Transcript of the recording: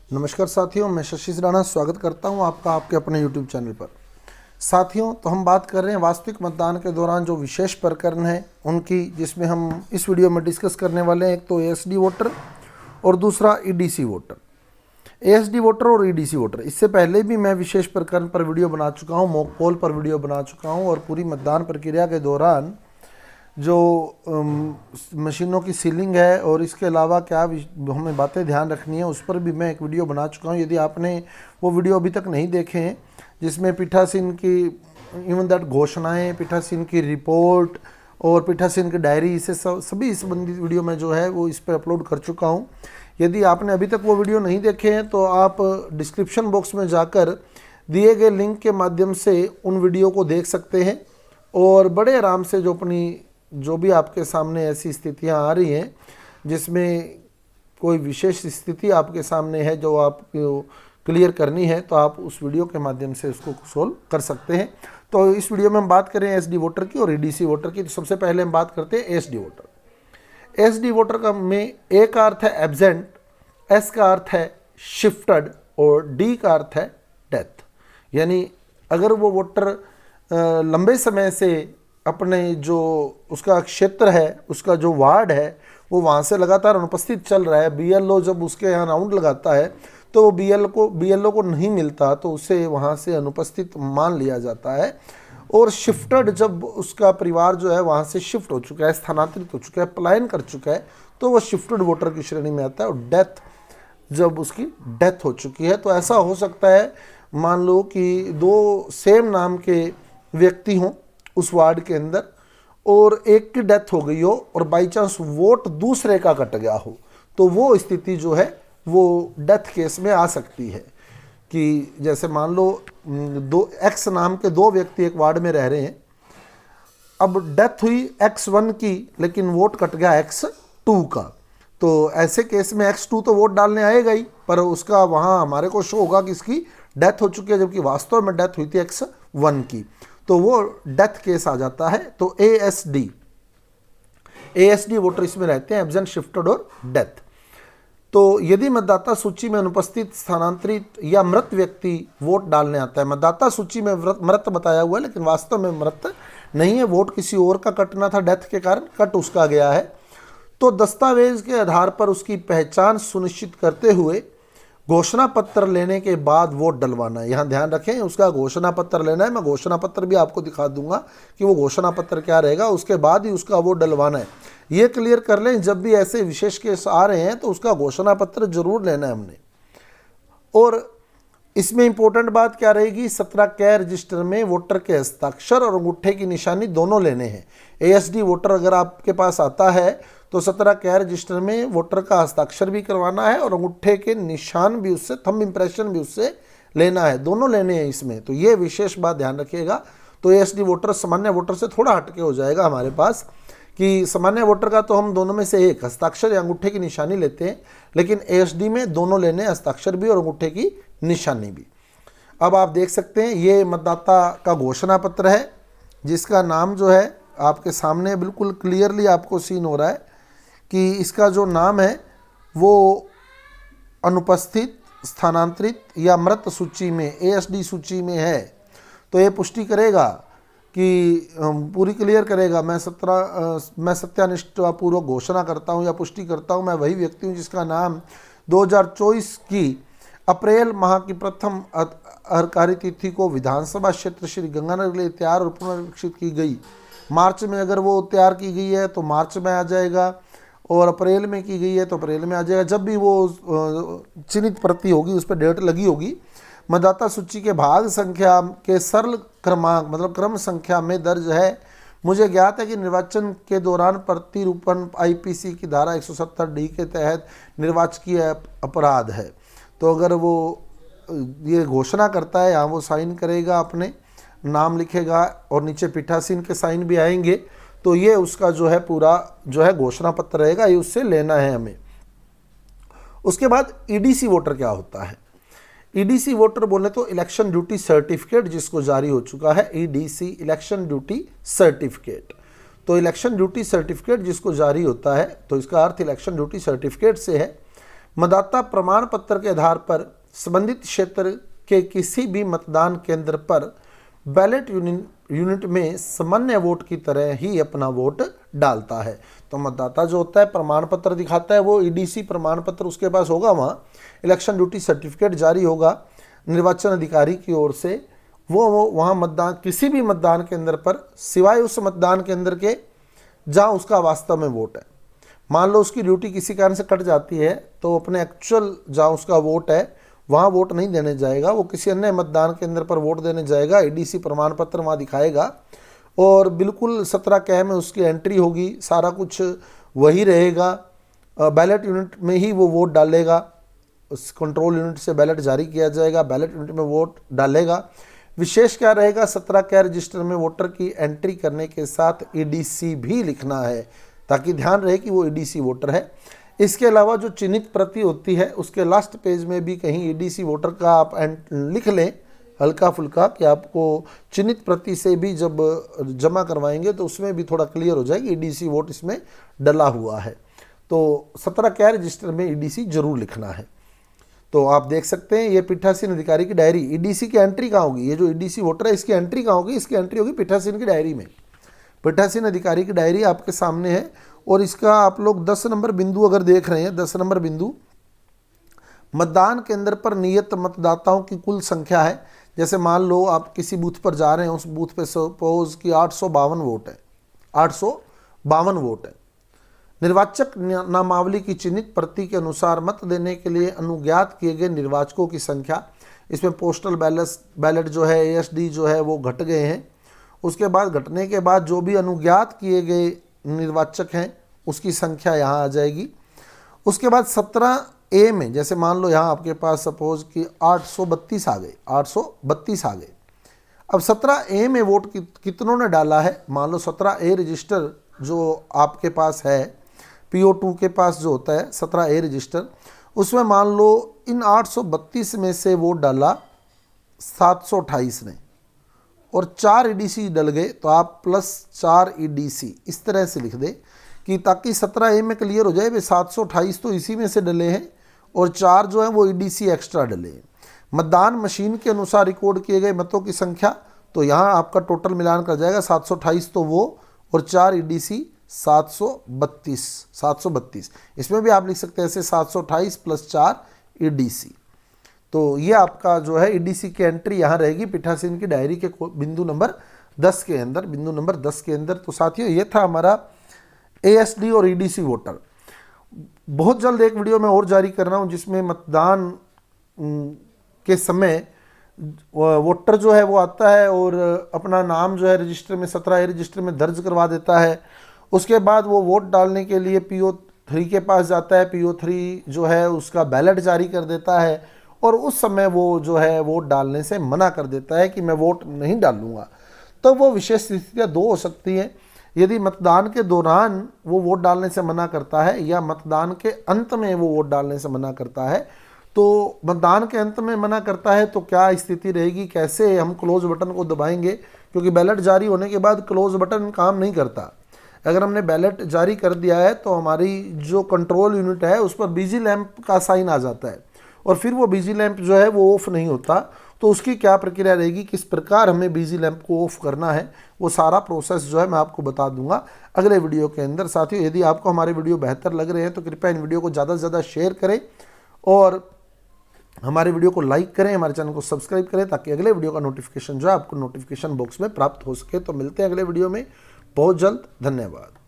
नमस्कार साथियों, मैं शशि राणा स्वागत करता हूं आपका आपके अपने YouTube चैनल पर। साथियों, तो हम बात कर रहे हैं वास्तविक मतदान के दौरान जो विशेष प्रकरण हैं उनकी, जिसमें हम इस वीडियो में डिस्कस करने वाले हैं। एक तो ASD वोटर और दूसरा EDC वोटर। ASD वोटर और EDC वोटर, इससे पहले भी मैं विशेष प्रकरण पर वीडियो बना चुका हूँ, मॉक पोल पर वीडियो बना चुका हूँ और पूरी मतदान प्रक्रिया के दौरान जो मशीनों की सीलिंग है और इसके अलावा क्या हमें बातें ध्यान रखनी है, उस पर भी मैं एक वीडियो बना चुका हूँ। यदि आपने वो वीडियो अभी तक नहीं देखे हैं, जिसमें पीठासीन की इवन दैट घोषणाएं, पीठासीन की रिपोर्ट और पीठासीन की डायरी, इसे सभी संबंधित वीडियो में जो है वो इस पर अपलोड कर चुका हूँ। यदि आपने अभी तक वो वीडियो नहीं देखे हैं तो आप डिस्क्रिप्शन बॉक्स में जाकर दिए गए लिंक के माध्यम से उन वीडियो को देख सकते हैं और बड़े आराम से जो भी आपके सामने ऐसी स्थितियां आ रही हैं जिसमें कोई विशेष स्थिति आपके सामने है जो आप क्लियर करनी है, तो आप उस वीडियो के माध्यम से उसको सोल्व कर सकते हैं। तो इस वीडियो में हम बात करें एसडी वोटर की और EDC वोटर की। तो सबसे पहले हम बात करते हैं एसडी वोटर। एसडी वोटर का में ए का अर्थ है एब्सेंट, एस का अर्थ है शिफ्टेड और डी का अर्थ है डेथ। यानी अगर वो वोटर लंबे समय से अपने जो उसका क्षेत्र है, उसका जो वार्ड है, वो वहाँ से लगातार अनुपस्थित चल रहा है, BLO जब उसके यहाँ राउंड लगाता है तो वो BLO को नहीं मिलता तो उसे वहाँ से अनुपस्थित मान लिया जाता है। और शिफ्टेड, जब उसका परिवार जो है वहाँ से शिफ्ट हो चुका है, स्थानांतरित हो चुका है, पलायन कर चुका है, तो वो शिफ्टेड वोटर की श्रेणी में आता है। और डेथ, जब उसकी डेथ हो चुकी है, तो ऐसा हो सकता है, मान लो कि दो सेम नाम के व्यक्ति हों उस वार्ड के अंदर और एक की डेथ हो गई हो और बाई चांस वोट दूसरे का कट गया हो, तो वो स्थिति जो है वो डेथ केस में आ सकती है। कि जैसे मान लो दो X नाम के दो व्यक्ति एक वार्ड में रह रहे हैं, अब डेथ हुई X1 की लेकिन वोट कट गया X2 का, तो ऐसे केस में X2 तो वोट डालने आएगा ही, पर उसका वहाँ हमारे को शो होगा कि इसकी डेथ हो चुकी है, जबकि वास्तव में डेथ हुई थी X1 की, तो वो डेथ केस आ जाता है। तो ASD वोटर इसमें रहते हैं, एब्सेंट, शिफ्टेड और डेथ। तो यदि मतदाता सूची में अनुपस्थित, स्थानांतरित या मृत व्यक्ति वोट डालने आता है, मतदाता सूची में मृत बताया हुआ है लेकिन वास्तव में मृत नहीं है, वोट किसी और का कटना था, डेथ के कारण कट उसका गया है, तो दस्तावेज के आधार पर उसकी पहचान सुनिश्चित करते हुए घोषणा पत्र लेने के बाद वोट डलवाना है। यहाँ ध्यान रखें, उसका घोषणा पत्र लेना है। मैं घोषणा पत्र भी आपको दिखा दूंगा कि वो घोषणा पत्र क्या रहेगा, उसके बाद ही उसका वोट डलवाना है। ये क्लियर कर लें, जब भी ऐसे विशेष केस आ रहे हैं तो उसका घोषणा पत्र जरूर लेना है हमने। और इसमें इंपॉर्टेंट बात क्या रहेगी, 17 कै रजिस्टर में वोटर के हस्ताक्षर और अंगूठे की निशानी दोनों लेने हैं। ASD वोटर अगर आपके पास आता है तो 17 कै रजिस्टर में वोटर का हस्ताक्षर भी करवाना है और अंगूठे के निशान भी उससे, थंब इंप्रेशन भी उससे लेना है, दोनों लेने हैं इसमें। तो ये विशेष बात ध्यान रखिएगा। तो ASD वोटर सामान्य वोटर से थोड़ा हटके हो जाएगा हमारे पास, कि सामान्य वोटर का तो हम दोनों में से एक, हस्ताक्षर या अंगूठे की निशानी लेते हैं, लेकिन ASD में दोनों लेने, हस्ताक्षर भी और अंगूठे की निशानी भी। अब आप देख सकते हैं ये मतदाता का घोषणा पत्र है, जिसका नाम जो है आपके सामने बिल्कुल क्लियरली आपको सीन हो रहा है कि इसका जो नाम है वो अनुपस्थित, स्थानांतरित या मृत सूची में, ASD सूची में है। तो ये पुष्टि करेगा कि पूरी क्लियर करेगा, मैं सत्यानिष्ठापूर्वक घोषणा करता हूँ या पुष्टि करता हूँ, मैं वही व्यक्ति हूँ जिसका नाम 2024 की अप्रैल माह की प्रथम अधिकारी तिथि को विधानसभा क्षेत्र श्री गंगानगर के लिए तैयार और पुनरीक्षित की गई। मार्च में अगर वो तैयार की गई है तो मार्च में आ जाएगा, और अप्रैल में की गई है तो अप्रैल में आ जाएगा। जब भी वो चिन्हित प्रति होगी, उस पर डेट लगी होगी, मतदाता सूची के भाग संख्या के सरल क्रमांक, मतलब क्रम संख्या में दर्ज है। मुझे ज्ञात है कि निर्वाचन के दौरान प्रतिरूपण IPC की धारा 170D के तहत निर्वाचकीय अपराध है। तो अगर वो ये घोषणा करता है, यहाँ वो साइन करेगा, अपने नाम लिखेगा और नीचे पीठासीन के साइन भी आएंगे, तो ये उसका जो है पूरा जो है घोषणा पत्र रहेगा, ये उससे लेना है हमें। उसके बाद EDC वोटर क्या होता है। EDC वोटर बोले तो इलेक्शन ड्यूटी सर्टिफिकेट, जिसको जारी हो चुका है EDC इलेक्शन ड्यूटी सर्टिफिकेट। तो इलेक्शन ड्यूटी सर्टिफिकेट जिसको जारी होता है, तो इसका अर्थ इलेक्शन ड्यूटी सर्टिफिकेट से है। मतदाता प्रमाण पत्र के आधार पर संबंधित क्षेत्र के किसी भी मतदान केंद्र पर बैलेट यूनिट में सामान्य वोट की तरह ही अपना वोट डालता है। तो मतदाता जो होता है प्रमाण पत्र दिखाता है, वो ईडीसी प्रमाण पत्र उसके पास होगा, वहाँ इलेक्शन ड्यूटी सर्टिफिकेट जारी होगा निर्वाचन अधिकारी की ओर से, वो वहाँ मतदान किसी भी मतदान केंद्र पर सिवाय उस मतदान केंद्र के जहाँ उसका वास्तव में वोट है। मान लो उसकी ड्यूटी किसी कारण से कट जाती है तो अपने एक्चुअल जहाँ उसका वोट है वहाँ वोट नहीं देने जाएगा, वो किसी अन्य मतदान केंद्र पर वोट देने जाएगा, ईडीसी प्रमाण पत्र वहाँ दिखाएगा और बिल्कुल 17 कै में उसकी एंट्री होगी, सारा कुछ वही रहेगा। बैलेट यूनिट में ही वो वोट डालेगा, उस कंट्रोल यूनिट से बैलेट जारी किया जाएगा, बैलेट यूनिट में वोट डालेगा। विशेष क्या रहेगा, 17 कै रजिस्टर में वोटर की एंट्री करने के साथ ईडीसी भी लिखना है ताकि ध्यान रहे कि वो ईडीसी वोटर है। इसके अलावा जो चिन्हित प्रति होती है उसके लास्ट पेज में भी कहीं ईडीसी वोटर का आप लिख लें हल्का फुल्का कि आपको चिन्हित प्रति से भी जब जमा करवाएंगे तो उसमें भी थोड़ा क्लियर हो जाएगी ईडीसी वोट इसमें डला हुआ है। तो 17 कै रजिस्टर में ईडीसी जरूर लिखना है। तो आप देख सकते हैं ये पीठासीन अधिकारी की डायरी, ईडीसी की एंट्री कहाँ होगी, ये जो ईडीसी वोटर है इसकी एंट्री कहाँ होगी, इसकी एंट्री होगी पीठासीन की डायरी में। पीठासीन अधिकारी की डायरी आपके सामने है और इसका आप लोग 10 नंबर बिंदु अगर देख रहे हैं, 10 नंबर बिंदु मतदान केंद्र पर नियत मतदाताओं की कुल संख्या है। जैसे मान लो आप किसी बूथ पर जा रहे हैं, उस बूथ पे सपोज कि 852 वोट है, 852 वोट है। निर्वाचक नामावली की चिन्हित प्रति के अनुसार मत देने के लिए अनुज्ञात किए गए निर्वाचकों की संख्या, इसमें पोस्टल बैलेट जो है एएसडी जो है वो घट गए हैं। उसके बाद घटने के बाद जो भी अनुज्ञात किए गए निर्वाचक हैं उसकी संख्या यहाँ आ जाएगी। उसके बाद 17A में जैसे मान लो यहाँ आपके पास सपोज कि 832 आ गए, 832 आ गए। अब 17A में वोट कितनों ने डाला है, मान लो 17A रजिस्टर जो आपके पास है, PO2 के पास जो होता है 17A रजिस्टर, उसमें मान लो इन 832 में से वोट डाला 728 ने और 4 ईडीसी डल गए, तो आप +4 ईडीसी इस तरह से लिख दे कि ताकि 17A में क्लियर हो जाए भाई 728 तो इसी में से डले हैं और 4 जो है वो ईडीसी एक्स्ट्रा डले हैं। मतदान मशीन के अनुसार रिकॉर्ड किए गए मतों की संख्या, तो यहाँ आपका टोटल मिलान कर जाएगा 728 तो वो और 4 ईडीसी 732। इसमें भी आप लिख सकते हैं ऐसे 728 + 4 ईडीसी। तो ये आपका जो है ईडीसी की एंट्री यहाँ रहेगी पीठासीन की डायरी के बिंदु नंबर 10 के अंदर, बिंदु नंबर 10 के अंदर। तो साथियों ये था हमारा एएसडी और ईडीसी वोटर। बहुत जल्द एक वीडियो मैं और जारी कर रहा हूँ जिसमें मतदान के समय वोटर जो है वो आता है और अपना नाम जो है रजिस्टर में 17A रजिस्टर में दर्ज करवा देता है। उसके बाद वो वोट डालने के लिए PO3 के पास जाता है, PO3 जो है उसका बैलेट जारी कर देता है और उस समय वो जो है वोट डालने से मना कर देता है कि मैं वोट नहीं डालूंगा। तो वो विशेष स्थितियाँ 2 हो सकती हैं, यदि मतदान के दौरान वो वोट डालने से मना करता है या मतदान के अंत में वो वोट डालने से मना करता है। तो मतदान के अंत में मना करता है तो क्या स्थिति रहेगी, कैसे हम क्लोज बटन को दबाएंगे, क्योंकि बैलेट जारी होने के बाद क्लोज बटन काम नहीं करता। अगर हमने बैलेट जारी कर दिया है तो हमारी जो कंट्रोल यूनिट है उस पर बिजी लैंप का साइन आ जाता है और फिर वो बिजी लैंप जो है वो ऑफ नहीं होता। तो उसकी क्या प्रक्रिया रहेगी, किस प्रकार हमें बिजी लैंप को ऑफ करना है, वो सारा प्रोसेस जो है मैं आपको बता दूंगा अगले वीडियो के अंदर। साथियों यदि आपको हमारे वीडियो बेहतर लग रहे हैं तो कृपया इन वीडियो को ज़्यादा से ज़्यादा शेयर करें और हमारे वीडियो को लाइक करें, हमारे चैनल को सब्सक्राइब करें ताकि अगले वीडियो का नोटिफिकेशन जो है आपको नोटिफिकेशन बॉक्स में प्राप्त हो सके। तो मिलते हैं अगले वीडियो में बहुत जल्द। धन्यवाद।